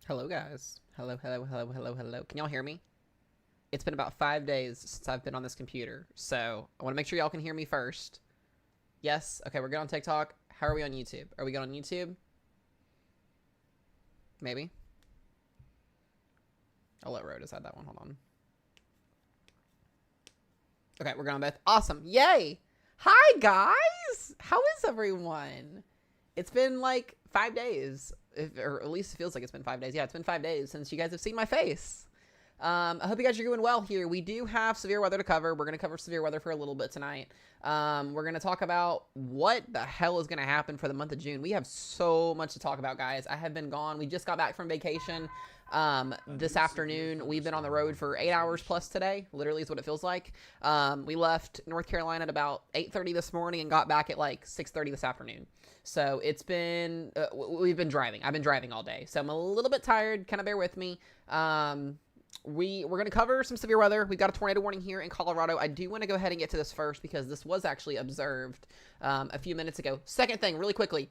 Hello, guys. Hello, hello, hello, hello, hello. Can y'all hear me? It's been about 5 days since I've been on this computer, so I want to make sure y'all can hear me first. Yes? Okay, we're good on TikTok. How are we on YouTube? Are we good on YouTube? Maybe? I'll let Rhoda decide that one. Hold on. Okay, we're good on both. Awesome. Yay! Hi, guys! How is everyone? It's been like 5 days, or at least it feels like it's been 5 days. Yeah, it's been 5 days since you guys have seen my face. I hope you guys are doing well here. We do have severe weather to cover. We're going to cover severe weather for a little bit tonight. We're going to talk about what the hell is going to happen for the month of June. We have so much to talk about, guys. I have been gone. We just got back from vacation this afternoon. We've been on the road for 8 hours plus today. Literally is what it feels like. We left North Carolina at about 8:30 this morning and got back at like 6:30 this afternoon. So it's been, we've been driving. I've been driving all day. So I'm a little bit tired. Kind of bear with me. We're going to cover some severe weather. We've got a tornado warning here in Colorado. I do want to go ahead and get to this first because this was actually observed a few minutes ago. Second thing, really quickly.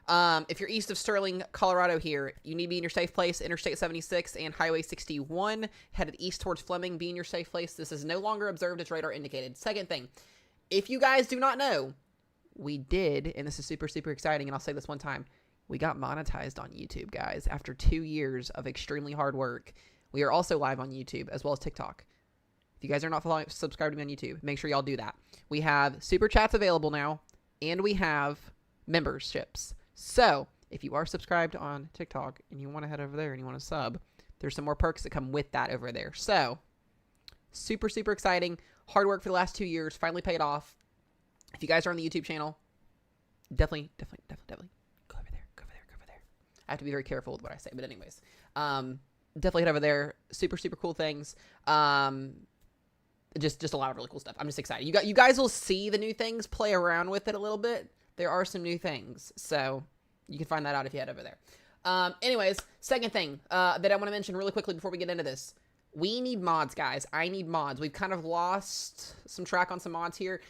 If you're east of Sterling, Colorado here, you need to be in your safe place. Interstate 76 and Highway 61 headed east towards Fleming. Be in your safe place. This is no longer observed as radar indicated. Second thing, if you guys do not know, we did, and this is super, super exciting, and I'll say this one time, we got monetized on YouTube, guys, after 2 years of extremely hard work. We are also live on YouTube as well as TikTok. If you guys are not subscribed to me on YouTube, make sure y'all do that. We have super chats available now, and we have memberships. So if you are subscribed on TikTok and you want to head over there and you want to sub, there's some more perks that come with that over there. So super, super exciting. Hard work for the last 2 years finally paid off. If you guys are on the YouTube channel, definitely go over there. I have to be very careful with what I say, but anyways, definitely head over there. Super, super cool things. Just a lot of really cool stuff. I'm just excited. You guys will see the new things, play around with it a little bit. There are some new things, so you can find that out if you head over there. Anyways, second thing that I want to mention really quickly before we get into this. We need mods, guys. I need mods. We've kind of lost some track on some mods here.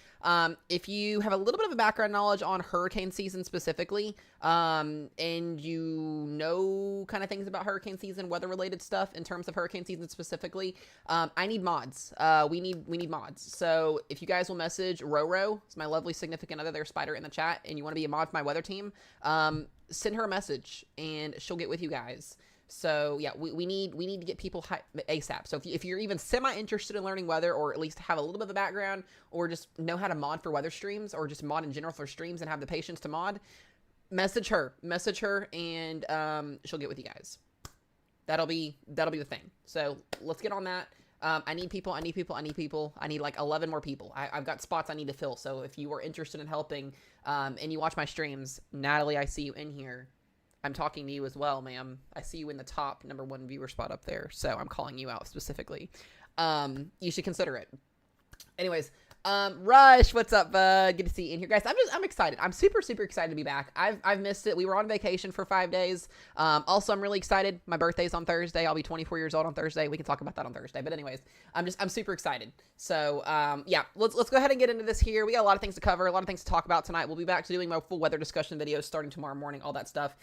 If you have a little bit of a background knowledge on hurricane season specifically, and you know kind of things about hurricane season, weather-related stuff in terms of hurricane season specifically, I need mods. We need mods. So if you guys will message Roro, it's my lovely significant other there, Spider, in the chat, and you want to be a mod for my weather team, send her a message, and she'll get with you guys. So yeah, we need to get people ASAP. So if you're even semi-interested in learning weather, or at least have a little bit of a background, or just know how to mod for weather streams, or just mod in general for streams and have the patience to mod, message her, and she'll get with you guys. That'll be the thing. So let's get on that. I need people. I need like 11 more people. I've got spots I need to fill. So if you are interested in helping, and you watch my streams, Natalie, I see you in here. I'm talking to you as well, ma'am. I see you in the top #1 viewer spot up there, so I'm calling you out specifically. You should consider it. Anyways, Rush, what's up, bud? Good to see you in here, guys. I'm excited. I'm super, super excited to be back. I've missed it. We were on vacation for 5 days. Also, I'm really excited. My birthday's on Thursday. I'll be 24 years old on Thursday. We can talk about that on Thursday. But anyways, I'm super excited. So, yeah, let's go ahead and get into this here. We got a lot of things to cover, a lot of things to talk about tonight. We'll be back to doing my full weather discussion videos starting tomorrow morning, all that stuff.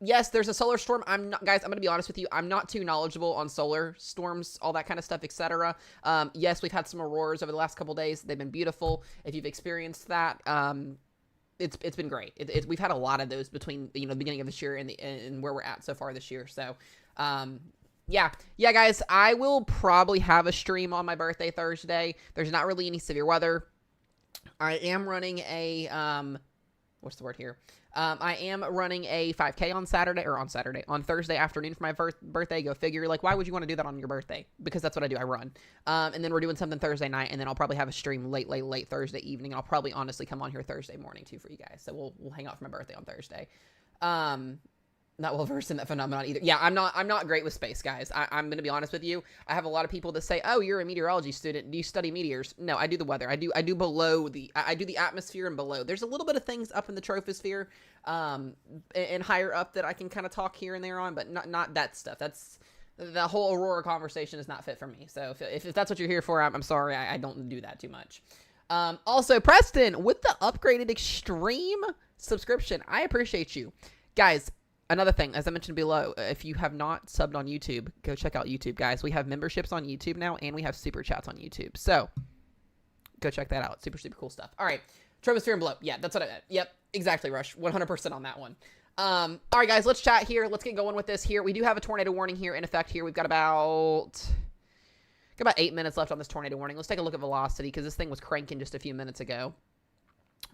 Yes, there's a solar storm. Guys, I'm going to be honest with you. I'm not too knowledgeable on solar storms, all that kind of stuff, etc. Yes, we've had some auroras over the last couple days. They've been beautiful. If you've experienced that, it's been great. We've had a lot of those between, the beginning of this year and where we're at so far this year. So, yeah, guys, I will probably have a stream on my birthday Thursday. There's not really any severe weather. I am running a, what's the word here? I am running a 5K on Thursday afternoon for my birthday. Go figure. Like, why would you want to do that on your birthday? Because that's what I do. I run. And then we're doing something Thursday night, and then I'll probably have a stream late Thursday evening. And I'll probably honestly come on here Thursday morning too for you guys. So we'll hang out for my birthday on Thursday. Not well versed in that phenomenon either. Yeah, I'm not great with space, guys. I'm going to be honest with you. I have a lot of people that say, "Oh, you're a meteorology student. Do you study meteors?" No, I do the weather. I do I do the atmosphere and below. There's a little bit of things up in the troposphere, and higher up that I can kind of talk here and there on, but not that stuff. That's the whole aurora conversation is not fit for me. So if that's what you're here for, I'm sorry. I don't do that too much. Also, Preston with the upgraded extreme subscription. I appreciate you, guys. another thing, as I mentioned below, if you have not subbed on YouTube, go check out YouTube, guys. We have memberships on YouTube now, and we have super chats on YouTube. So go check that out. Super, super cool stuff. All right. Troposphere and Blow. Yeah, that's what I meant. Yep, exactly, Rush. 100% on that one. All right, guys, let's chat here. Let's get going with this here. We do have a tornado warning here in effect here. We've got about 8 minutes left on this tornado warning. Let's take a look at velocity because this thing was cranking just a few minutes ago.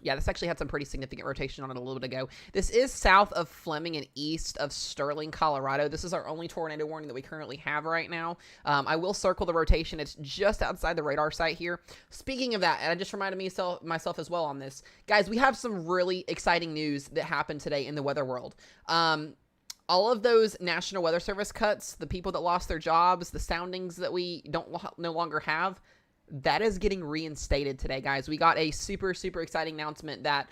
Yeah, this actually had some pretty significant rotation on it a little bit ago. This is south of Fleming and east of Sterling, Colorado. This is our only tornado warning that we currently have right now. I will circle the rotation. It's just outside the radar site here. Speaking of that, and I just reminded myself as well on this. Guys, we have some really exciting news that happened today in the weather world. All of those National Weather Service cuts, the people that lost their jobs, the soundings that we no longer have, that is getting reinstated today, guys. We got a super, super exciting announcement that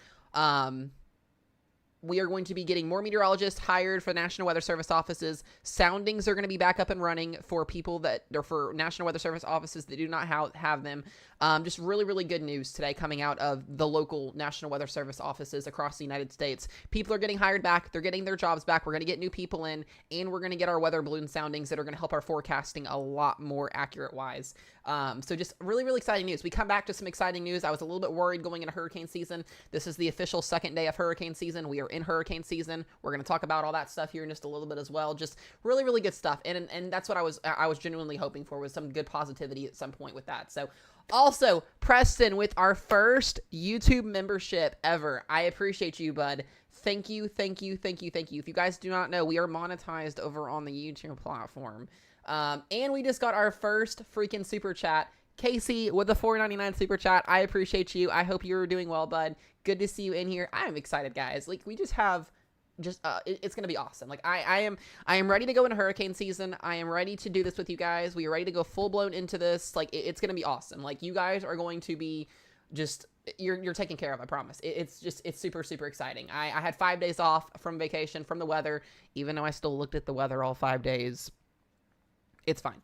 we are going to be getting more meteorologists hired for National Weather Service offices. Soundings are going to be back up and running for people that, or for National Weather Service offices that do not have them. Just really, really good news today coming out of the local National Weather Service offices across the United States. People are getting hired back. They're getting their jobs back. We're going to get new people in, and we're going to get our weather balloon soundings that are going to help our forecasting a lot more accurate-wise. So just really, really exciting news. We come back to some exciting news. I was a little bit worried going into hurricane season. This is the official second day of hurricane season. We are in hurricane season. We're going to talk about all that stuff here in just a little bit as well. Just really, really good stuff. And that's what I was genuinely hoping for, was some good positivity at some point with that. So also, Preston, with our first YouTube membership ever. I appreciate you, bud. Thank you, thank you, thank you, thank you. If you guys do not know, we are monetized over on the YouTube platform. And we just got our first freaking super chat. Casey with the $4.99 super chat. I appreciate you. I hope you're doing well, bud. Good to see you in here. I'm excited, guys. Like, we just have... it's gonna be awesome. Like I am ready to go into hurricane season. I am ready to do this with you guys. We are ready to go full blown into this. Like it's gonna be awesome. Like you guys are going to be just you're taken care of. I promise. It's super, super exciting. I had 5 days off from vacation from the weather, even though I still looked at the weather all 5 days. It's fine.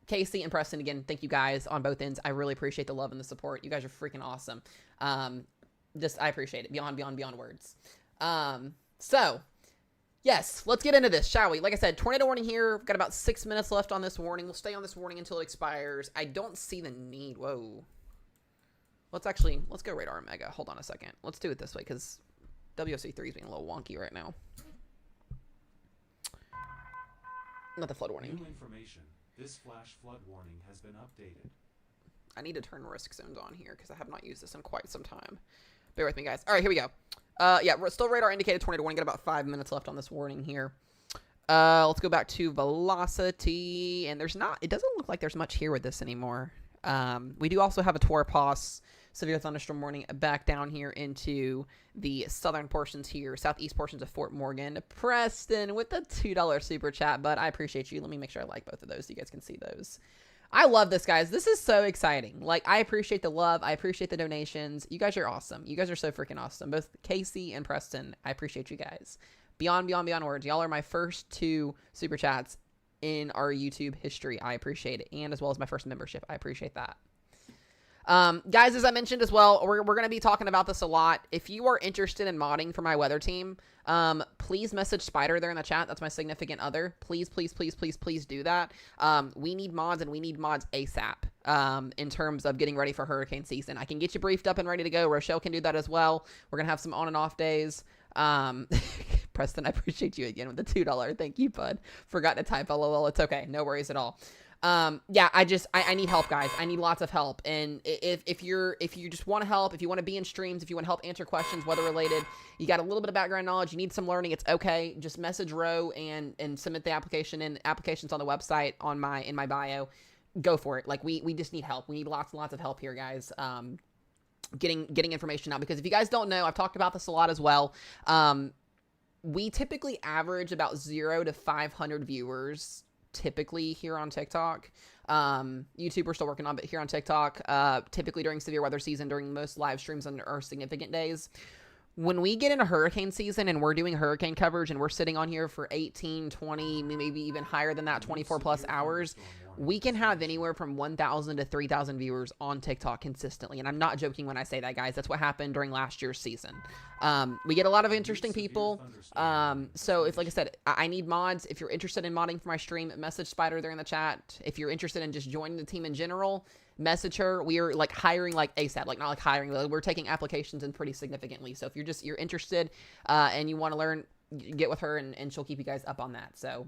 Casey and Preston, again, thank you guys on both ends. I really appreciate the love and the support. You guys are freaking awesome. I appreciate it beyond words. So yes, let's get into this, shall we? Like I said, tornado warning here. We've got about 6 minutes left on this warning. We'll stay on this warning until it expires. I don't see the need. Whoa. Let's go radar mega. Hold on a second. Let's do it this way because WOC3 is being a little wonky right now. Not the flood warning. New information. This flash flood warning has been updated. I need to turn risk zones on here because I have not used this in quite some time. Bear with me, guys. All right, here we go. Yeah, we're still radar indicated tornado warning. Got about 5 minutes left on this warning here. Let's go back to velocity, and it doesn't look like there's much here with this anymore. We do also have a Torpos severe thunderstorm warning back down here into the southern portions here, southeast portions of Fort Morgan. Preston with the $2 super chat, but I appreciate you. Let me make sure I like both of those so you guys can see those. I love this, guys. This is so exciting. Like, I appreciate the love. I appreciate the donations. You guys are awesome. You guys are so freaking awesome. Both Casey and Preston, I appreciate you guys. Beyond words. Y'all are my first 2 super chats in our YouTube history. I appreciate it. And as well as my first membership. I appreciate that. Guys, as I mentioned as well, we're going to be talking about this a lot. If you are interested in modding for my weather team, please message Spider there in the chat. That's my significant other. Please, please, please, please, please do that. We need mods, and we need mods ASAP, in terms of getting ready for hurricane season. I can get you briefed up and ready to go. Rochelle can do that as well. We're going to have some on and off days. Preston, I appreciate you again with the $2. Thank you, bud. Forgot to type LOL. It's okay. No worries at all. Yeah, I need help, guys. I need lots of help. And if you just want to help, if you want to be in streams, if you want to help answer questions, weather related, you got a little bit of background knowledge, you need some learning, it's okay. Just message Ro and submit the application, and applications on the website in my bio. Go for it. Like we just need help. We need lots and lots of help here, guys. Getting information out, because if you guys don't know, I've talked about this a lot as well. We typically average about 0 to 500 viewers typically here on TikTok. YouTube we're still working on, but here on TikTok, typically during severe weather season, during most live streams on our significant days. When we get into hurricane season and we're doing hurricane coverage and we're sitting on here for 18, 20, maybe even higher than that, 24 plus hours, we can have anywhere from 1,000 to 3,000 viewers on TikTok consistently. And I'm not joking when I say that, guys. That's what happened during last year's season. We get a lot of interesting people. So if, like I said, I need mods. If you're interested in modding for my stream, message Spider there in the chat. If you're interested in just joining the team in general, message her. We are like hiring like ASAP, like not like hiring. We're taking applications in pretty significantly. So if you're interested and you want to learn, get with her and she'll keep you guys up on that. So,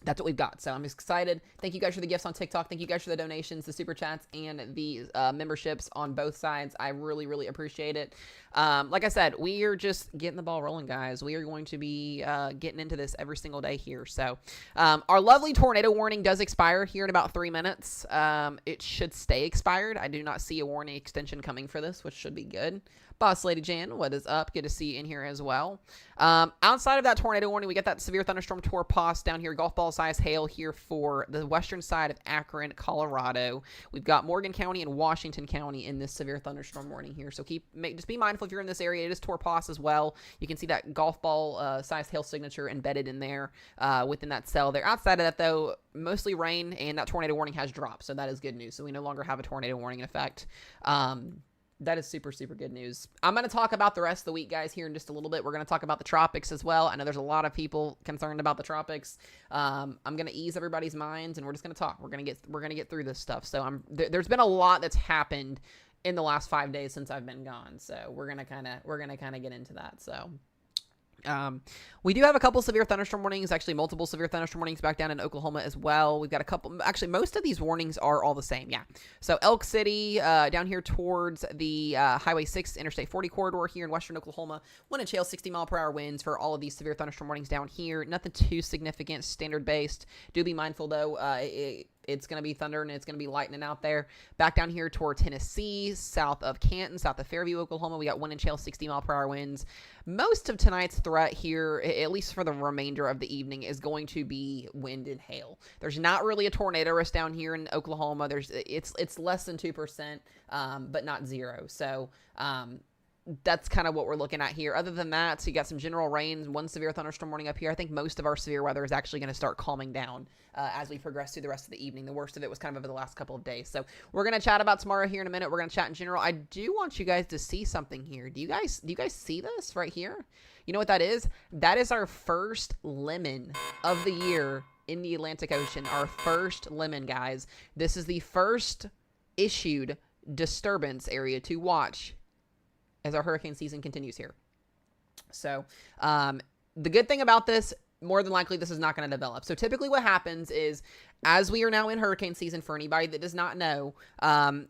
that's what we've got. So I'm excited. Thank you guys for the gifts on TikTok. Thank you guys for the donations, the super chats, and the memberships on both sides. I really, really appreciate it. Like I said, we are just getting the ball rolling, guys. We are going to be getting into this every single day here. So our lovely tornado warning does expire here in about 3 minutes. It should stay expired. I do not see a warning extension coming for this, which should be good. Boss Lady Jan, what is up? Good to see you in here as well. Outside of that tornado warning, we get that severe thunderstorm tour pass down here. Golf ball size hail here for the western side of Akron, Colorado. We've got Morgan County and Washington County in this severe thunderstorm warning here. So just be mindful if you're in this area. It is tour pass as well. You can see that golf ball size hail signature embedded in there within that cell there. Outside of that, though, mostly rain, and that tornado warning has dropped. So that is good news. So we no longer have a tornado warning in effect. That is super, super good news. I'm going to talk about the rest of the week, guys, here in just a little bit. We're going to talk about the tropics as well. I know there's a lot of people concerned about the tropics. I'm going to ease everybody's minds, and we're just going to talk. We're going to get through this stuff. So there's been a lot that's happened in the last 5 days since I've been gone. So we're going to kind of get into that. So we do have a couple severe thunderstorm warnings, actually multiple severe thunderstorm warnings back down in Oklahoma as well. We've got a couple, actually most of these warnings are all the same. Yeah. So Elk City, down here towards the Highway 6 Interstate 40 corridor here in western Oklahoma, wind and hail 60-mile-per-hour winds for all of these severe thunderstorm warnings down here. Nothing too significant, standard based. Do be mindful though, it's going to be thunder and it's going to be lightning out there. Back down here toward Tennessee, south of Canton, south of Fairview, Oklahoma, we got wind and hail 60-mile-per-hour winds. Most of tonight's threat here, at least for the remainder of the evening, is going to be wind and hail. There's not really a tornado risk down here in Oklahoma. It's less than 2%, but not zero. So, that's kind of what we're looking at here. Other than that, so you got some general rain, one severe thunderstorm warning up here. I think most of our severe weather is actually going to start calming down as we progress through the rest of the evening. The worst of it was kind of over the last couple of days. So we're going to chat about tomorrow here in a minute. We're going to chat in general. I do want you guys to see something here. Do you guys see this right here? You know what that is? That is our first lemon of the year in the Atlantic Ocean. Our first lemon, guys. This is the first issued disturbance area to watch as our hurricane season continues here. So, the good thing about this, more than likely, this is not going to develop. So typically what happens is, as we are now in hurricane season, for anybody that does not know,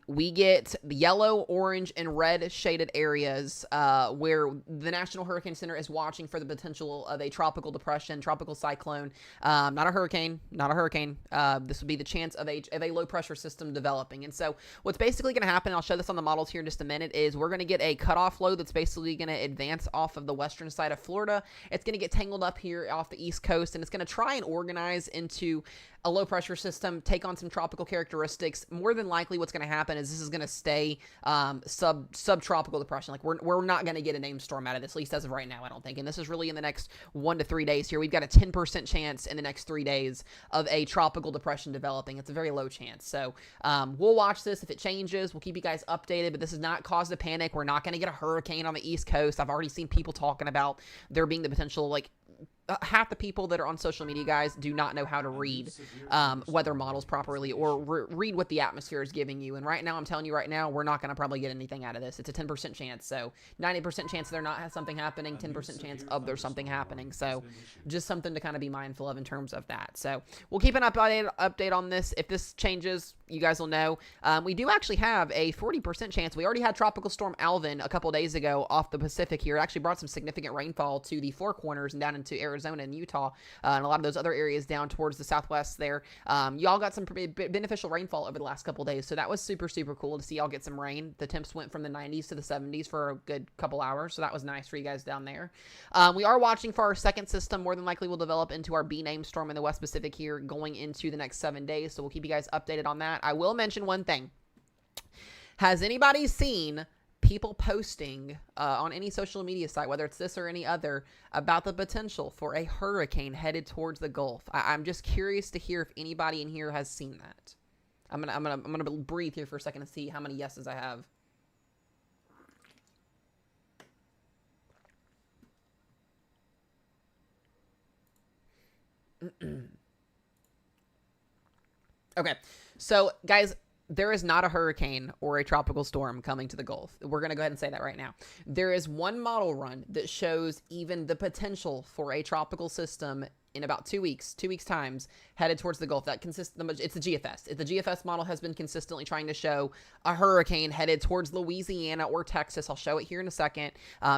we get the yellow, orange, and red shaded areas where the National Hurricane Center is watching for the potential of a tropical depression, tropical cyclone, not a hurricane. This would be the chance of a low pressure system developing. And so what's basically going to happen, I'll show this on the models here in just a minute, is we're going to get a cutoff low that's basically going to advance off of the western side of Florida. It's going to get tangled up here off the East Coast, and it's going to try and organize into a low pressure system, take on some tropical characteristics. More than likely what's going to happen is this is going to stay subtropical depression. Like we're not going to get a named storm out of this, at least as of right now, I don't think. And this is really in the next 1 to 3 days here. We've got a 10% chance in the next 3 days of a tropical depression developing. It's a very low chance. So we'll watch this. If it changes, we'll keep you guys updated, but this is not cause to panic. We're not going to get a hurricane on the East Coast. I've already seen people talking about there being the potential, like, half the people that are on social media, guys, do not know how to read weather models properly or read what the atmosphere is giving you. And right now, I'm telling you right now, we're not going to probably get anything out of this. It's a 10% chance. So 90% chance there not something happening, 10% chance of there's something happening. So just something to kind of be mindful of in terms of that. So we'll keep an update on this. If this changes, you guys will know. We do actually have a 40% chance. We already had Tropical Storm Alvin a couple days ago off the Pacific here. It actually brought some significant rainfall to the Four Corners and down into Arizona and Utah, and a lot of those other areas down towards the southwest there. Y'all got some beneficial rainfall over the last couple days, so that was super, super cool to see y'all get some rain. The temps went from the 90s to the 70s for a good couple hours, so that was nice for you guys down there. We are watching for our second system. More than likely will develop into our B-name storm in the West Pacific here going into the next 7 days, so we'll keep you guys updated on that. I will mention one thing. Has anybody seen people posting on any social media site, whether it's this or any other, about the potential for a hurricane headed towards the Gulf. I'm just curious to hear if anybody in here has seen that. I'm gonna breathe here for a second to see how many yeses I have. Okay, so guys, there is not a hurricane or a tropical storm coming to the Gulf. We're going to go ahead and say that right now. There is one model run that shows even the potential for a tropical system in about 2 weeks, 2 weeks times, headed towards the Gulf. That consists, it's the GFS. The GFS model has been consistently trying to show a hurricane headed towards Louisiana or Texas. I'll show it here in a second.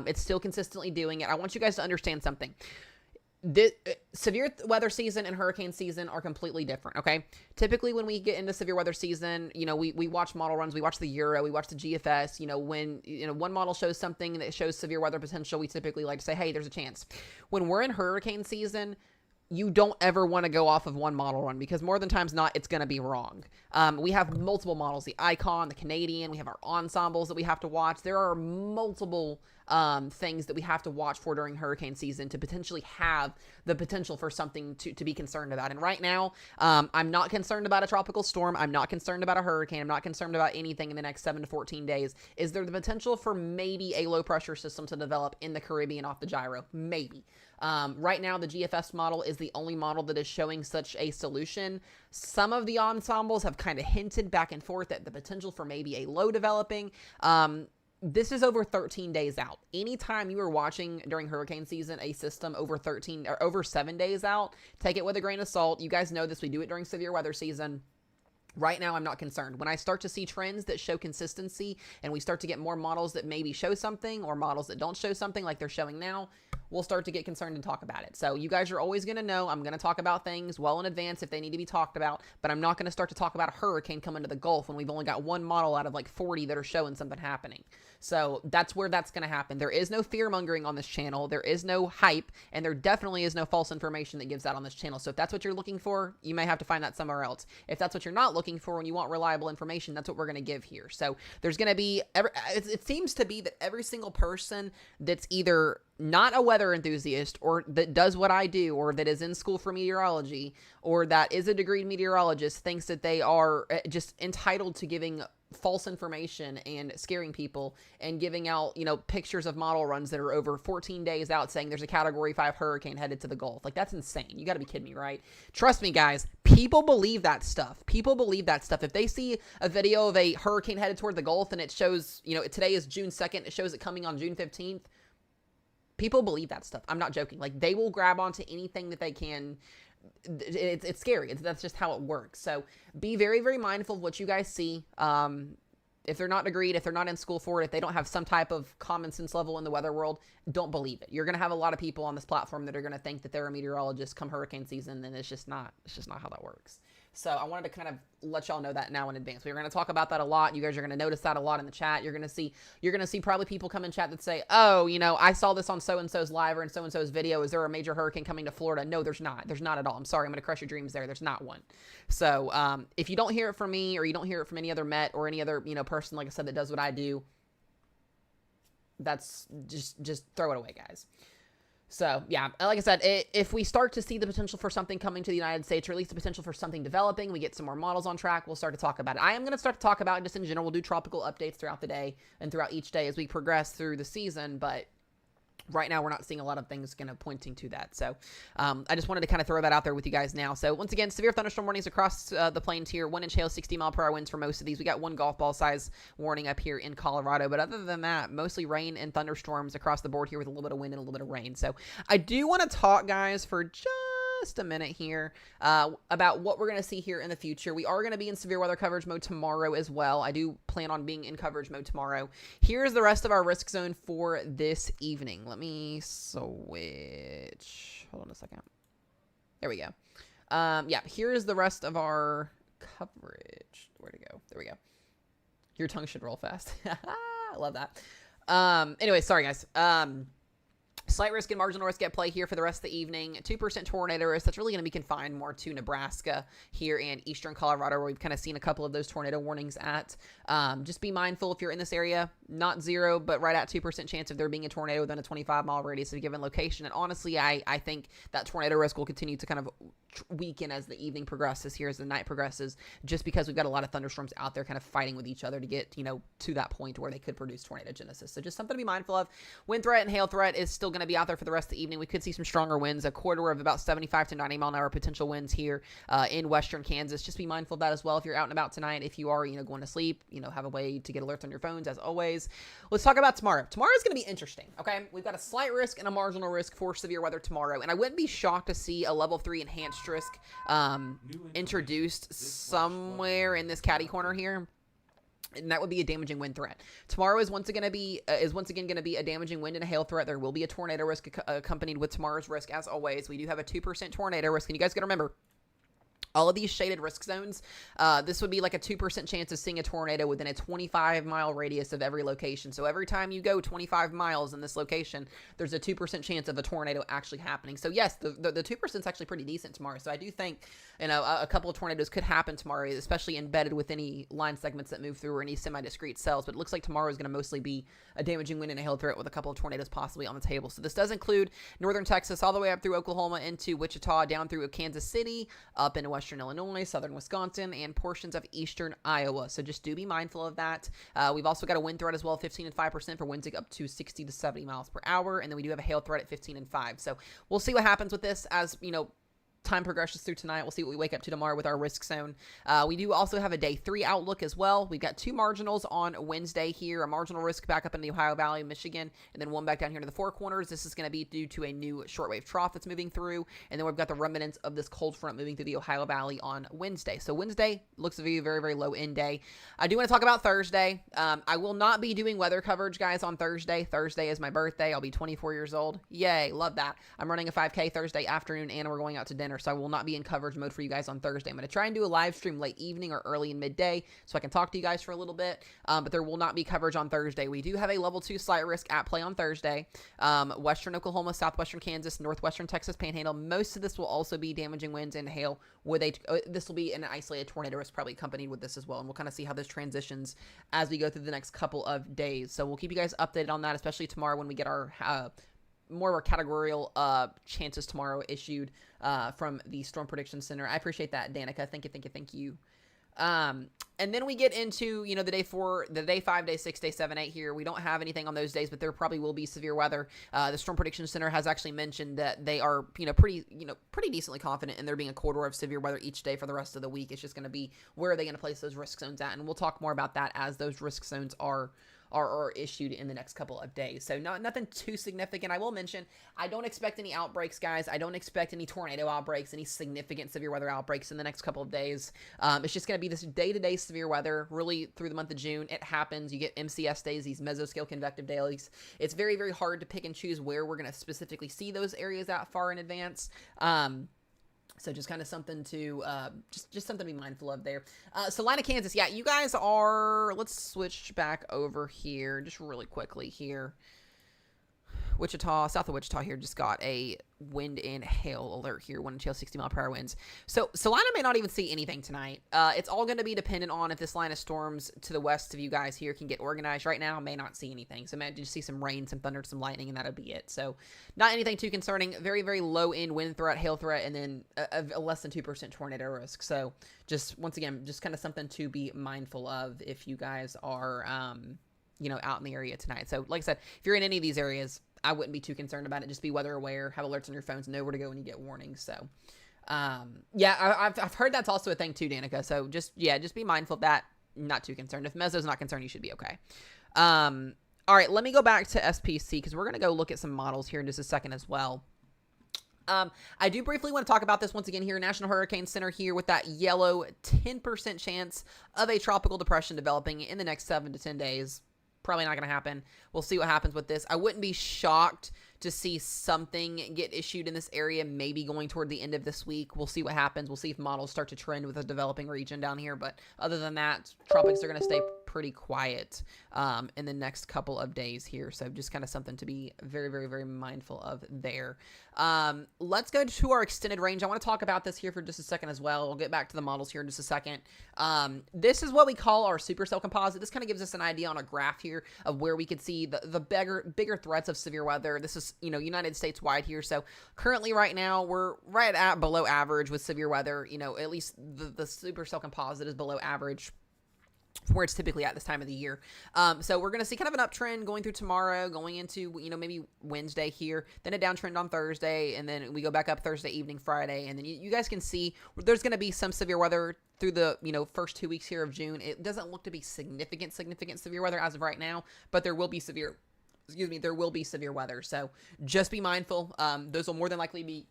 It's still consistently doing it. I want you guys to understand something. Severe weather season and hurricane season are completely different, okay? Typically, when we get into severe weather season, we watch model runs, we watch the Euro, we watch the GFS. When one model shows something that shows severe weather potential, we typically like to say, hey, there's a chance. When we're in hurricane season, you don't ever want to go off of one model run because more than times not, it's going to be wrong. We have multiple models, the Icon, the Canadian, we have our ensembles that we have to watch. There are multiple things that we have to watch for during hurricane season to potentially have the potential for something to be concerned about. And right now, I'm not concerned about a tropical storm. I'm not concerned about a hurricane. I'm not concerned about anything in the next 7 to 14 days. Is there the potential for maybe a low pressure system to develop in the Caribbean off the gyro? Maybe. Right now, the GFS model is the only model that is showing such a solution. Some of the ensembles have kind of hinted back and forth at the potential for maybe a low developing. This is over 13 days out. Anytime you are watching during hurricane season a system over 13 or over 7 days out, take it with a grain of salt. You guys know this. We do it during severe weather season. Right now, I'm not concerned. When I start to see trends that show consistency and we start to get more models that maybe show something or models that don't show something like they're showing now, we'll start to get concerned and talk about it. So you guys are always going to know I'm going to talk about things well in advance if they need to be talked about, but I'm not going to start to talk about a hurricane coming to the Gulf when we've only got one model out of like 40 that are showing something happening. So that's where that's going to happen. There is no fear mongering on this channel. There is no hype, and there definitely is no false information that gives out on this channel. So if that's what you're looking for, you may have to find that somewhere else. If that's what you're not looking for and you want reliable information, that's what we're going to give here. So there's going to be, it seems to be that every single person that's either not a weather enthusiast or that does what I do or that is in school for meteorology or that is a degreed meteorologist thinks that they are just entitled to giving false information and scaring people and giving out, pictures of model runs that are over 14 days out saying there's a category 5 hurricane headed to the Gulf. Like, that's insane. You got to be kidding me, right? Trust me, guys. People believe that stuff. People believe that stuff. If they see a video of a hurricane headed toward the Gulf and it shows, today is June 2nd, it shows it coming on June 15th. People believe that stuff. I'm not joking. Like, they will grab onto anything that they can. It's scary. That's just how it works. So be very, very mindful of what you guys see. If they're not agreed, if they're not in school for it, if they don't have some type of common sense level in the weather world, don't believe it. You're going to have a lot of people on this platform that are going to think that they're a meteorologist come hurricane season, and it's just not how that works. So I wanted to kind of let y'all know that now in advance. We're going to talk about that a lot. You guys are going to notice that a lot in the chat. You're going to see probably people come in chat that say, oh, I saw this on so-and-so's live or in so-and-so's video. Is there a major hurricane coming to Florida? No, there's not. There's not at all. I'm sorry. I'm going to crush your dreams there. There's not one. So if you don't hear it from me or you don't hear it from any other Met or any other, person, like I said, that does what I do, that's just throw it away, guys. So, yeah, like I said, if we start to see the potential for something coming to the United States, or at least the potential for something developing, we get some more models on track, we'll start to talk about it. I am going to start to talk about it just in general. We'll do tropical updates throughout the day and throughout each day as we progress through the season, but right now we're not seeing a lot of things kind of pointing to that. So I just wanted to kind of throw that out there with you guys now. So once again, severe thunderstorm warnings across the plains here. 1-inch hail, 60-mile-per-hour winds for most of these. We got one golf ball size warning up here in Colorado. But other than that, mostly rain and thunderstorms across the board here with a little bit of wind and a little bit of rain. So I do want to talk, guys, for just a minute here about what we're going to see here in the future. We are going to be in severe weather coverage mode tomorrow as well. I do plan on being in coverage mode tomorrow. Here's the rest of our risk zone for this evening. Let me switch. Hold on a second. There we go. Yeah, here's the rest of our coverage. Where'd it go? There we go. Your tongue should roll fast. I love that. Anyway, sorry, guys. Slight risk and marginal risk at play here for the rest of the evening. 2% tornado risk. That's really going to be confined more to Nebraska here and eastern Colorado, where we've kind of seen a couple of those tornado warnings at. Just be mindful if you're in this area, not 0, but right at 2% chance of there being a tornado within a 25-mile radius of a given location. And honestly, I think that tornado risk will continue to kind of weaken as the evening progresses here, as the night progresses, just because we've got a lot of thunderstorms out there kind of fighting with each other to get, to that point where they could produce tornado genesis. So just something to be mindful of. Wind threat and hail threat is still going to be out there for the rest of the evening. We could see some stronger winds, a corridor of about 75 to 90 mile an hour potential winds here in western Kansas. Just be mindful of that as well if you're out and about tonight. If you are, going to sleep, have a way to get alerts on your phones as always. Let's talk about tomorrow. Tomorrow is going to be interesting, okay? We've got a slight risk and a marginal risk for severe weather tomorrow, and I wouldn't be shocked to see a level 3 enhanced risk introduced somewhere in this catty corner here. And that would be a damaging wind threat. Tomorrow is once again going to be a damaging wind and a hail threat. There will be a tornado risk accompanied with tomorrow's risk as always. We do have a 2% tornado risk, and you guys got to remember, all of these shaded risk zones, this would be like a 2% chance of seeing a tornado within a 25-mile radius of every location. So every time you go 25 miles in this location, there's a 2% chance of a tornado actually happening. So yes, the 2% is actually pretty decent tomorrow. So I do think, a couple of tornadoes could happen tomorrow, especially embedded with any line segments that move through or any semi-discrete cells. But it looks like tomorrow is going to mostly be a damaging wind and a hail threat with a couple of tornadoes possibly on the table. So this does include northern Texas all the way up through Oklahoma into Wichita, down through Kansas City, up into western Illinois, southern Wisconsin, and portions of eastern Iowa. So just do be mindful of that. We've also got a wind threat as well, 15 and 5% for winds up to 60 to 70 miles per hour. And then we do have a hail threat at 15 and 5. So we'll see what happens with this as, time progresses through tonight. We'll see what we wake up to tomorrow with our risk zone. We do also have a day 3 outlook as well. We've got 2 marginals on Wednesday here, a marginal risk back up in the Ohio Valley, Michigan, and then one back down here to the Four Corners. This is going to be due to a new shortwave trough that's moving through, and then we've got the remnants of this cold front moving through the Ohio Valley on Wednesday. So Wednesday looks to be a very, very low end day. I do want to talk about Thursday. I will not be doing weather coverage, guys, on Thursday. Thursday is my birthday. I'll be 24 years old. Yay, love that. I'm running a 5K Thursday afternoon, and we're going out to dinner, so I will not be in coverage mode for you guys on Thursday. I'm going to try and do a live stream late evening or early in midday so I can talk to you guys for a little bit, but there will not be coverage on Thursday. We do have a level 2 slight risk at play on Thursday. Western Oklahoma, southwestern Kansas, northwestern Texas Panhandle. Most of this will also be damaging winds and hail. This will be an isolated tornado risk probably accompanied with this as well, and we'll kind of see how this transitions as we go through the next couple of days. So we'll keep you guys updated on that, especially tomorrow when we get our more of our categorical chances tomorrow issued from the Storm Prediction Center. I appreciate that, Danica. Thank you. And then we get into, the day 4, the day 5, day 6, day 7, 8 here. We don't have anything on those days, but there probably will be severe weather. The Storm Prediction Center has actually mentioned that they are, pretty decently confident in there being a corridor of severe weather each day for the rest of the week. It's just going to be, where are they going to place those risk zones at? And we'll talk more about that as those risk zones are issued in the next couple of days. So nothing too significant. I will mention, I don't expect any outbreaks, guys. I don't expect any tornado outbreaks, any significant severe weather outbreaks in the next couple of days. It's just going to be this day-to-day severe weather, really through the month of June. It happens. You get MCS days, these mesoscale convective days. It's very, very hard to pick and choose where we're going to specifically see those areas that far in advance. So just kind of something to, just something to be mindful of there. Salina, Kansas. Yeah, you guys are, let's switch back over here just really quickly here. Wichita, south of Wichita here just got a wind and hail alert here, 1 to 60 mile per hour winds. So Salina may not even see anything tonight. It's all going to be dependent on if this line of storms to the west of you guys here can get organized. Right now, I may not see anything. So I might just see some rain, some thunder, some lightning, and that'll be it. So not anything too concerning. Very, very low end wind threat, hail threat, and then a less than 2% tornado risk. So just, once again, just kind of something to be mindful of if you guys are, out in the area tonight. So like I said, if you're in any of these areas, I wouldn't be too concerned about it. Just be weather aware, have alerts on your phones, know where to go when you get warnings. So, I've heard that's also a thing too, Danica. So just be mindful of that. Not too concerned. If Mezzo's not concerned, you should be okay. All right, let me go back to SPC because we're going to go look at some models here in just a second as well. I do briefly want to talk about this once again here. National Hurricane Center here with that yellow 10% chance of a tropical depression developing in the next 7 to 10 days. Probably not going to happen. We'll see what happens with this. I wouldn't be shocked to see something get issued in this area, maybe going toward the end of this week. We'll see what happens. We'll see if models start to trend with a developing region down here. But other than that, tropics are going to stay pretty quiet in the next couple of days here. So just kind of something to be very, very, very mindful of there. Let's go to our extended range. I want to talk about this here for just a second as well. We'll get back to the models here in just a second. This is what we call our supercell composite. This kind of gives us an idea on a graph here of where we could see the bigger threats of severe weather. This is, United States wide here. So currently right now we're right at below average with severe weather. At least the supercell composite is below average where it's typically at this time of the year. So we're going to see kind of an uptrend going through tomorrow, going into, maybe Wednesday here, then a downtrend on Thursday, and then we go back up Thursday evening, Friday, and then you guys can see there's going to be some severe weather through the, first 2 weeks here of June. It doesn't look to be significant severe weather as of right now, but there will be severe weather. So just be mindful. Those will more than likely be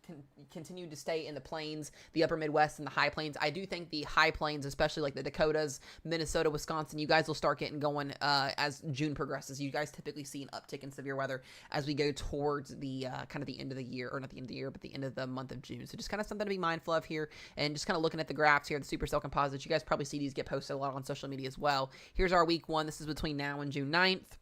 continue to stay in the plains, the upper Midwest, and the high plains. I do think the high plains, especially like the Dakotas, Minnesota, Wisconsin, you guys will start getting going as June progresses. You guys typically see an uptick in severe weather as we go towards the kind of the end of the year, or not the end of the year, but the end of the month of June. So just kind of something to be mindful of here, and just kind of looking at the graphs here, the supercell composites. You guys probably see these get posted a lot on social media as well. Here's our week 1. This is between now and June 9th.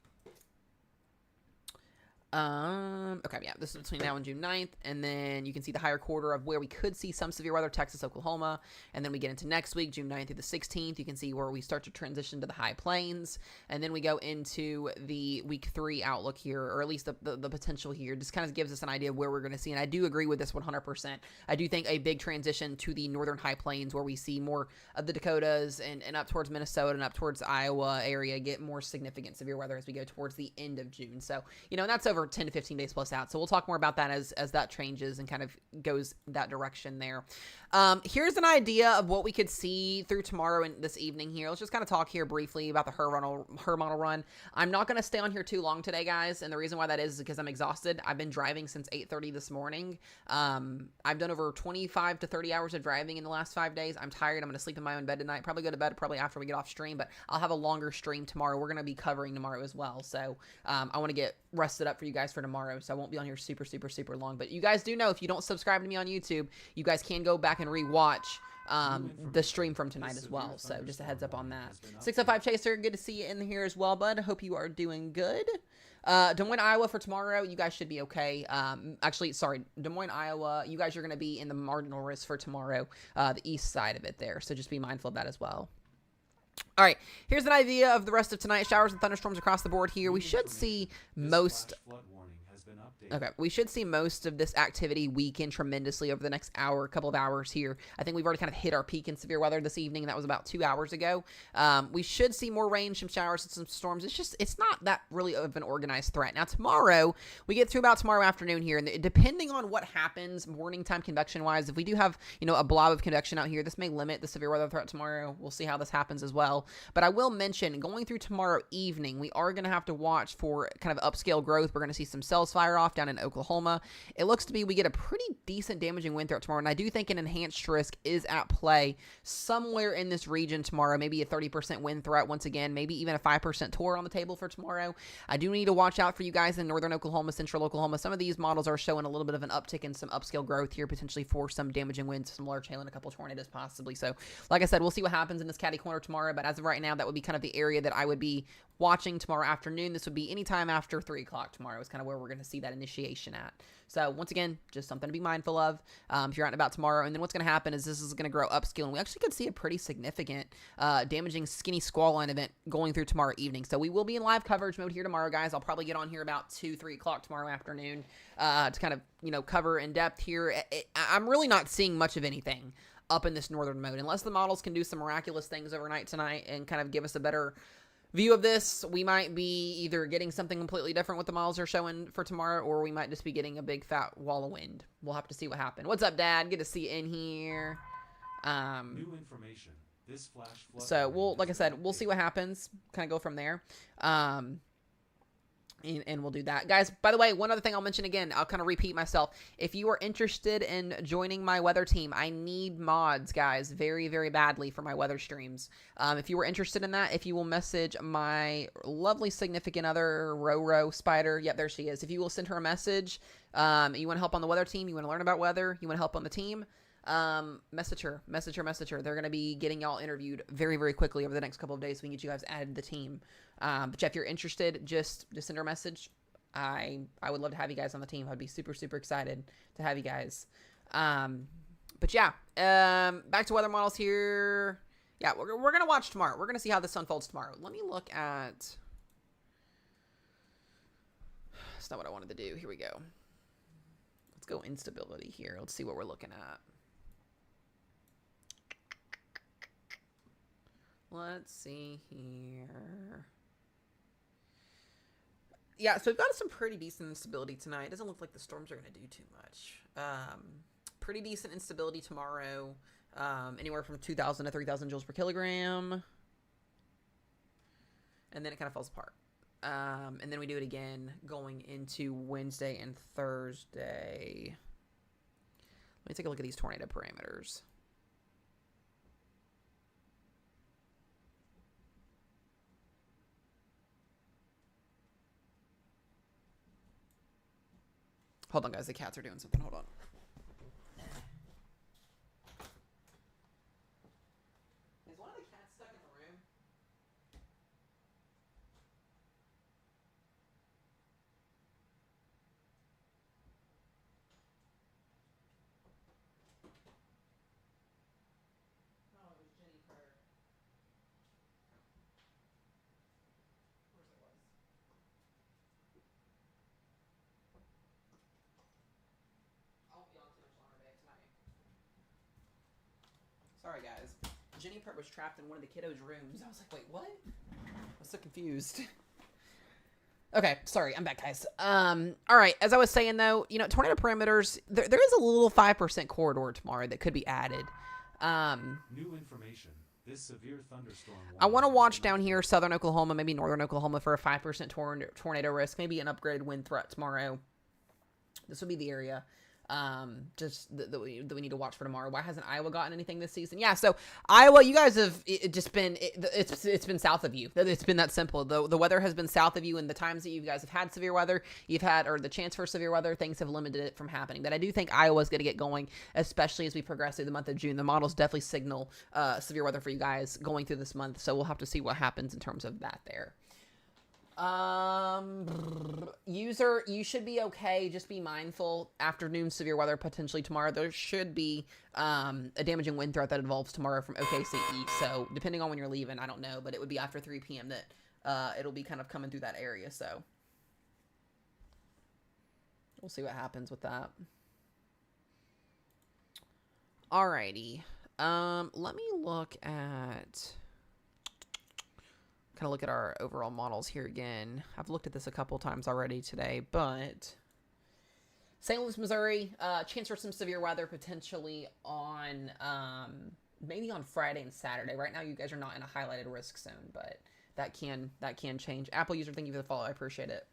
Okay, yeah, this is between now and June 9th, and then you can see the higher quarter of where we could see some severe weather, Texas, Oklahoma, and then we get into next week, June 9th through the 16th. You can see where we start to transition to the high plains, and then we go into the week 3 outlook here, or at least the potential here. Just kind of gives us an idea of where we're going to see, and I do agree with this 100%. I do think a big transition to the northern high plains, where we see more of the Dakotas and up towards Minnesota and up towards Iowa area get more significant severe weather as we go towards the end of June. So, and that's over 10 to 15 days plus out. So we'll talk more about that as that changes and kind of goes that direction there. Here's an idea of what we could see through tomorrow and this evening here. Let's just kind of talk here briefly about the her model run. I'm not going to stay on here too long today, guys. And the reason why that is because I'm exhausted. I've been driving since 8:30 this morning. I've done over 25 to 30 hours of driving in the last 5 days. I'm tired. I'm going to sleep in my own bed tonight. Probably go to bed probably after we get off stream, but I'll have a longer stream tomorrow. We're going to be covering tomorrow as well. So I want to get rested up for you guys for tomorrow, so I won't be on here super long. But you guys do know, if you don't subscribe to me on YouTube, you guys can go back and rewatch the stream from tonight as well. So just a heads up on that. 605 Chaser, good to see you in here as well, bud. Hope you are doing good. Des Moines, Iowa for tomorrow, you guys should be okay. Actually, sorry, Des Moines, Iowa, you guys are going to be in the marginal risk for tomorrow, the east side of it there. So just be mindful of that as well. All right, here's an idea of the rest of tonight. Showers and thunderstorms across the board here. We should see most... Okay, we should see most of this activity weaken tremendously over the next hour, couple of hours here. I think we've already kind of hit our peak in severe weather this evening. That was about 2 hours ago. We should see more rain, some showers, and some storms. It's not that really of an organized threat. Now, tomorrow, we get through about tomorrow afternoon here, and depending on what happens morning time convection-wise, if we do have, a blob of convection out here, this may limit the severe weather threat tomorrow. We'll see how this happens as well. But I will mention, going through tomorrow evening, we are going to have to watch for kind of upscale growth. We're going to see some cells fire off down in Oklahoma. It looks to be we get a pretty decent damaging wind threat tomorrow, and I do think an enhanced risk is at play somewhere in this region tomorrow. Maybe a 30% wind threat once again, maybe even a 5% tour on the table for tomorrow. I do need to watch out for you guys in northern Oklahoma, central Oklahoma. Some of these models are showing a little bit of an uptick in some upscale growth here, potentially for some damaging winds, some large hail, and a couple tornadoes possibly. So like I said, we'll see what happens in this catty corner tomorrow, but as of right now, that would be kind of the area that I would be watching tomorrow afternoon. This would be anytime after 3 o'clock tomorrow is kind of where we're going to see that initiation at. So once again, just something to be mindful of if you're out and about tomorrow. And then what's going to happen is this is going to grow upscale, and we actually could see a pretty significant damaging skinny squall line event going through tomorrow evening. So we will be in live coverage mode here tomorrow, guys. I'll probably get on here about 2-3 o'clock tomorrow afternoon to kind of cover in depth here. I'm really not seeing much of anything up in this northern mode unless the models can do some miraculous things overnight tonight and kind of give us a better view of this. We might be either getting something completely different what the models are showing for tomorrow, or we might just be getting a big fat wall of wind. We'll have to see what happens. What's up, Dad? Good to see you in here. New information. This flash flood So like I said, we'll see what happens. Kind of go from there. And we'll do that. Guys, by the way, one other thing I'll mention again, I'll kind of repeat myself. If you are interested in joining my weather team, I need mods, guys, very, very badly for my weather streams. If you were interested in that, if you will message my lovely significant other, Roro Spider, yep, there she is. If you will send her a message, you want to help on the weather team, you want to learn about weather, you want to help on the team, Message her. They're going to be getting y'all interviewed very, very quickly over the next couple of days so we can get you guys added to the team. But yeah, if you're interested, just send her a message. I would love to have you guys on the team. I'd be super, super excited to have you guys. But yeah, back to weather models here. Yeah, we're going to watch tomorrow. We're going to see how this unfolds tomorrow. Let me look at... That's not what I wanted to do. Here we go. Let's go instability here. Let's see what we're looking at. Let's see here. Yeah, so we've got some pretty decent instability tonight. It doesn't look like the storms are going to do too much. Pretty decent instability tomorrow. Anywhere from 2,000 to 3,000 joules per kilogram. And then it kind of falls apart. And then we do it again going into Wednesday and Thursday. Let me take a look at these tornado parameters. Hold on, guys. The cats are doing something. Hold on. Is one of the cats stuck in the room? Oh, it was Jenny Prayer. Of course it was. I won't be on too much longer today tonight. Sorry, guys. Jenny Prayer was trapped in one of the kiddos' rooms. I was like, wait, what? I was so confused. Okay, sorry, I'm back, guys. All right, as I was saying, though, you know, tornado parameters, there is a little 5% corridor tomorrow that could be added. New information. This severe thunderstorm. I want to watch down here, southern Oklahoma, maybe northern Oklahoma, for a 5% tornado risk, maybe an upgraded wind threat tomorrow. This would be the area. That we need to watch for tomorrow. Why hasn't Iowa gotten anything this season? Yeah, so Iowa, you guys have it's been south of you. It's been that simple. The weather has been south of you, and the times that you guys have had severe weather, or the chance for severe weather, things have limited it from happening. But I do think Iowa's going to get going, especially as we progress through the month of June. The models definitely signal severe weather for you guys going through this month, so we'll have to see what happens in terms of that there. User, you should be okay. Just be mindful. Afternoon severe weather potentially tomorrow. There should be a damaging wind threat that involves tomorrow from OKC east. So depending on when you're leaving, I don't know, but it would be after 3 p.m. that it'll be kind of coming through that area. So we'll see what happens with that. Alrighty. Let me look at... kind of look at our overall models here again. I've looked at this a couple times already today, but St. Louis, Missouri, chance for some severe weather potentially on maybe on Friday and Saturday. Right now, you guys are not in a highlighted risk zone, but that can change. Apple user, thank you for the follow. I appreciate it.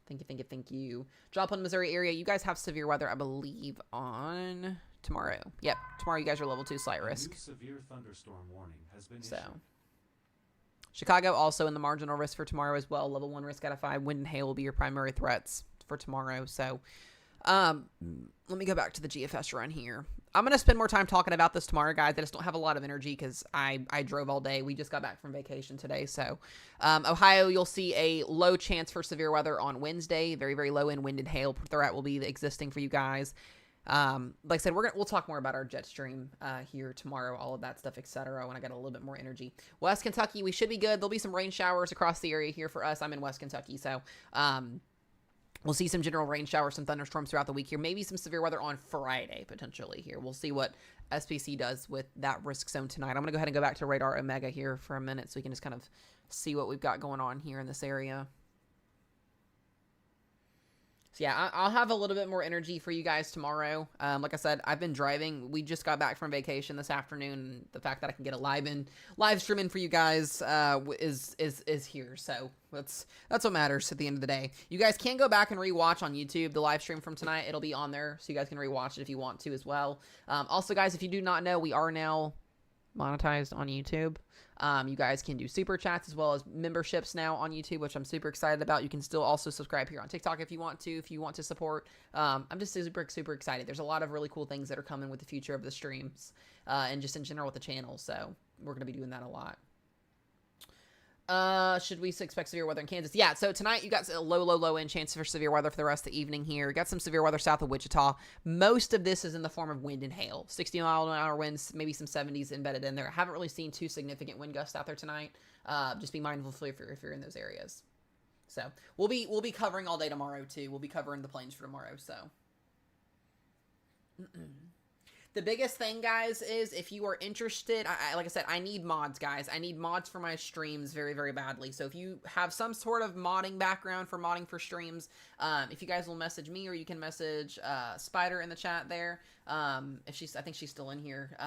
Thank you. Joplin, Missouri area. You guys have severe weather, I believe, on tomorrow. Yep, tomorrow you guys are level 2 slight risk. New severe thunderstorm warning has been so. issued. Chicago also in the marginal risk for tomorrow as well. Level 1 risk out of 5. Wind and hail will be your primary threats for tomorrow. So let me go back to the GFS run here. I'm going to spend more time talking about this tomorrow, guys. I just don't have a lot of energy because I drove all day. We just got back from vacation today. So Ohio, you'll see a low chance for severe weather on Wednesday. Very, very low in wind and hail threat will be existing for you guys. Like I said, we'll talk more about our jet stream here tomorrow, all of that stuff, etc. when I get a little bit more energy. West Kentucky, we should be good. There'll be some rain showers across the area here for us. I'm in West Kentucky, so we'll see some general rain showers, some thunderstorms throughout the week here. Maybe some severe weather on Friday, potentially here. We'll see what SPC does with that risk zone tonight. I'm going to go ahead and go back to Radar Omega here for a minute so we can just kind of see what we've got going on here in this area. So yeah, I'll have a little bit more energy for you guys tomorrow. Like I said, I've been driving. We just got back from vacation this afternoon. The fact that I can get a live stream in for you guys is here. So that's what matters at the end of the day. You guys can go back and rewatch on YouTube the live stream from tonight. It'll be on there, so you guys can rewatch it if you want to as well. Also, guys, if you do not know, we are now monetized on YouTube. You guys can do super chats as well as memberships now on YouTube, which I'm super excited about. You can still also subscribe here on TikTok if you want to support. I'm just super excited. There's a lot of really cool things that are coming with the future of the streams and just in general with the channel. So we're going to be doing that a lot. Should we expect severe weather in Kansas? Yeah, so tonight you got a low end chance for severe weather for the rest of the evening here. Got some severe weather south of Wichita. Most of this is in the form of wind and hail. 60-mile-an-hour winds, maybe some 70s embedded in there. I haven't really seen too significant wind gusts out there tonight. Just be mindful if you're in those areas. So we'll be covering all day tomorrow too. We'll be covering the plains for tomorrow. So. The biggest thing, guys, is if you are interested, like I said, I need mods, guys. I need mods for my streams very, very badly. So if you have some sort of modding background for modding for streams, if you guys will message me or you can message Spider in the chat there. I think she's still in here.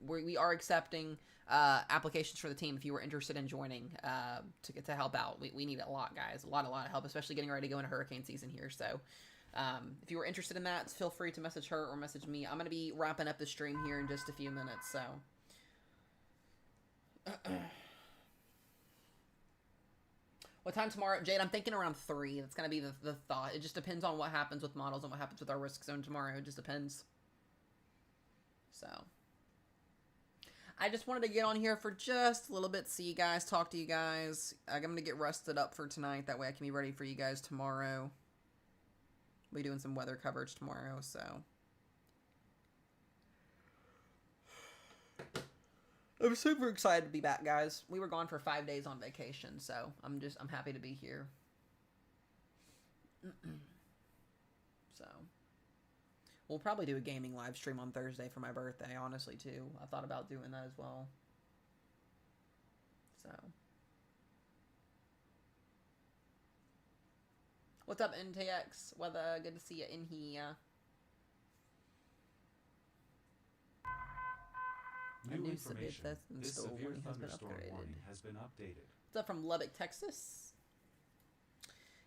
We are accepting applications for the team if you were interested in joining to help out. We need a lot, guys. A lot of help, especially getting ready to go into hurricane season here. So. If you were interested in that, feel free to message her or message me. I'm going to be wrapping up the stream here in just a few minutes, so. What time tomorrow? Jade, I'm thinking around 3. That's going to be the thought. It just depends on what happens with models and what happens with our risk zone tomorrow. It just depends. So. I just wanted to get on here for just a little bit, see you guys, talk to you guys. I'm going to get rested up for tonight. That way I can be ready for you guys tomorrow. We'll be doing some weather coverage tomorrow, so. I'm super excited to be back, guys. We were gone for 5 days on vacation, so I'm happy to be here. So. We'll probably do a gaming live stream on Thursday for my birthday, honestly, too. I thought about doing that as well. So. What's up, NTX? Weather, good to see you in here. New information. This severe thunderstorm warning has been updated. What's up from Lubbock, Texas?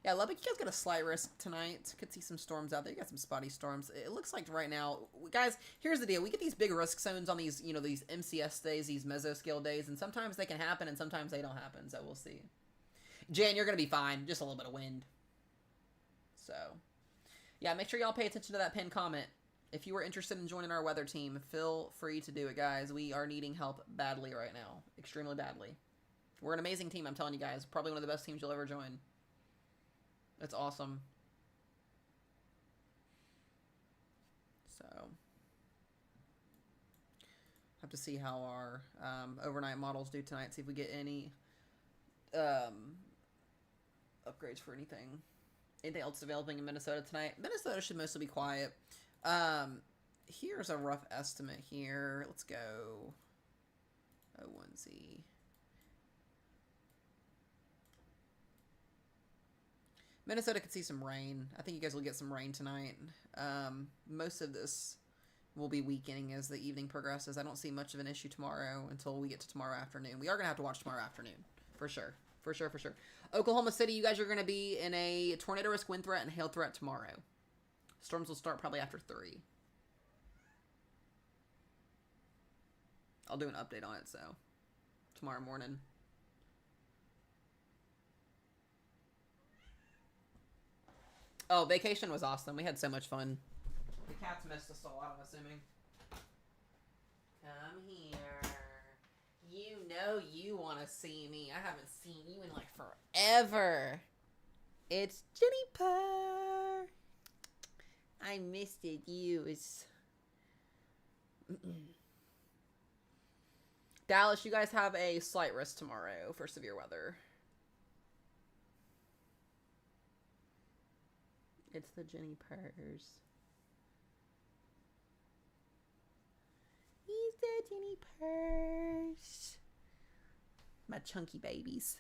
Yeah, Lubbock, you guys got a slight risk tonight. Could see some storms out there. You got some spotty storms. It looks like right now, guys, here's the deal. We get these big risk zones on these, these MCS days, these mesoscale days, and sometimes they can happen and sometimes they don't happen, so we'll see. Jan, you're going to be fine. Just a little bit of wind. So, yeah, make sure y'all pay attention to that pinned comment. If you were interested in joining our weather team, feel free to do it, guys. We are needing help badly right now. Extremely badly. We're an amazing team, I'm telling you guys. Probably one of the best teams you'll ever join. It's awesome. So, have to see how our overnight models do tonight. See if we get any upgrades for anything. Anything else developing in Minnesota tonight? Minnesota should mostly be quiet. Here's a rough estimate here. Let's go. O1Z. Minnesota could see some rain. I think you guys will get some rain tonight. Most of this will be weakening as the evening progresses. I don't see much of an issue tomorrow until we get to tomorrow afternoon. We are going to have to watch tomorrow afternoon. For sure. For sure. Oklahoma City, you guys are going to be in a tornado risk wind threat and hail threat tomorrow. Storms will start probably after 3. I'll do an update on it, so. Tomorrow morning. Oh, vacation was awesome. We had so much fun. The cats missed us a lot, I'm assuming. Come here. You know you want to see me. I haven't seen you in, like, forever. It's Jennifer. I missed it. Dallas, you guys have a slight risk tomorrow for severe weather. It's the Jenny Purrs. He's the Jenny Purrs. My chunky babies.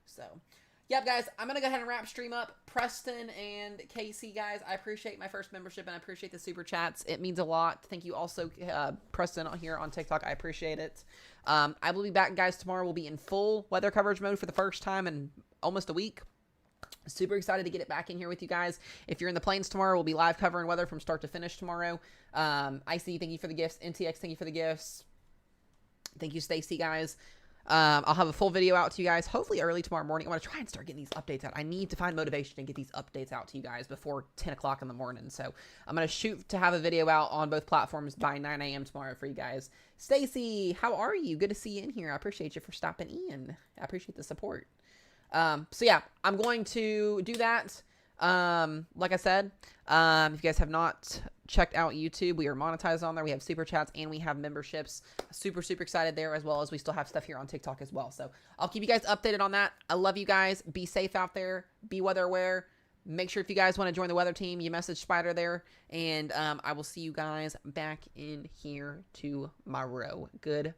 So, yep, guys, I'm going to go ahead and wrap stream up. Preston and Casey, guys, I appreciate my first membership, and I appreciate the super chats. It means a lot. Thank you also, Preston, here on TikTok. I appreciate it. I will be back, guys, tomorrow. We'll be in full weather coverage mode for the first time in almost a week. Super excited to get it back in here with you guys. If you're in the plains tomorrow, we'll be live covering weather from start to finish tomorrow. Icy, thank you for the gifts. NTX, thank you for the gifts. Thank you, Stacy, guys. I'll have a full video out to you guys, hopefully early tomorrow morning. I want to try and start getting these updates out. I need to find motivation and get these updates out to you guys before 10 o'clock in the morning. So I'm going to shoot to have a video out on both platforms by 9 a.m. tomorrow for you guys. Stacy, how are you? Good to see you in here. I appreciate you for stopping in. I appreciate the support. So yeah, I'm going to do that. Like I said, if you guys have not checked out YouTube, we are monetized on there. We have super chats and we have memberships. Super excited there, as well as we still have stuff here on TikTok as well. So I'll keep you guys updated on that. I love you guys. Be safe out there. Be weather aware. Make sure if you guys want to join the weather team, you message Spider there. And I will see you guys back in here tomorrow. Goodbye.